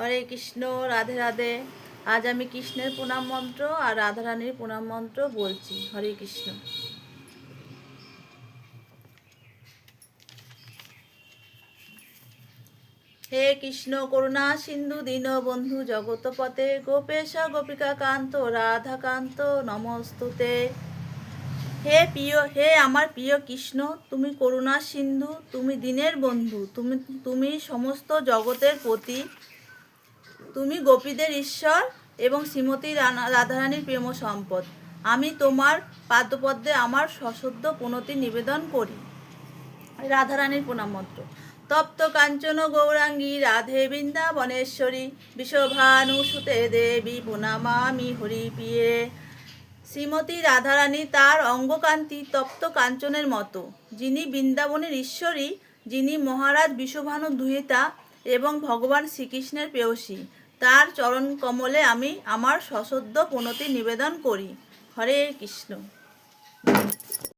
হরে কৃষ্ণ, রাধে রাধে। আজ আমি কৃষ্ণের প্রণাম মন্ত্র আর রাধারানীর প্রণাম মন্ত্র বলছি। হরে কৃষ্ণ। হে কৃষ্ণ করুণা সিন্ধু দীনবন্ধু জগৎপতে গোপেশ গোপিকা কান্ত রাধাকান্ত নমস্তুতে। হে আমার প্রিয় কৃষ্ণ, তুমি করুণা সিন্ধু, তুমি দীনের বন্ধু, তুমি সমস্ত জগতের প্রতি, তুমি গোপীদের ঈশ্বর এবং শ্রীমতী রাধারানীর প্রেম সম্পদ। আমি তোমার পাদপদ্মে আমার সশ্রদ্ধ প্রণতি নিবেদন করি। রাধারানীর প্রণাম মন্ত্র। তপ্ত কাঞ্চন গৌরাঙ্গী রাধে বৃন্দাবনেশ্বরী বিশ্বভানুসুতে দেবী প্রণামামি হরিপ্রিয়ে। শ্রীমতী রাধারানী তার অঙ্গকান্তি তপ্ত কাঞ্চনের মতো, যিনি বৃন্দাবনের ঈশ্বরী, যিনি মহারাজ বিশ্বভানু দুহিতা এবং ভগবান শ্রীকৃষ্ণের প্রেয়সী, তার চরণ কমলে আমি আমার সশ্রদ্ধ প্রণতি নিবেদন করি। হরে কৃষ্ণ।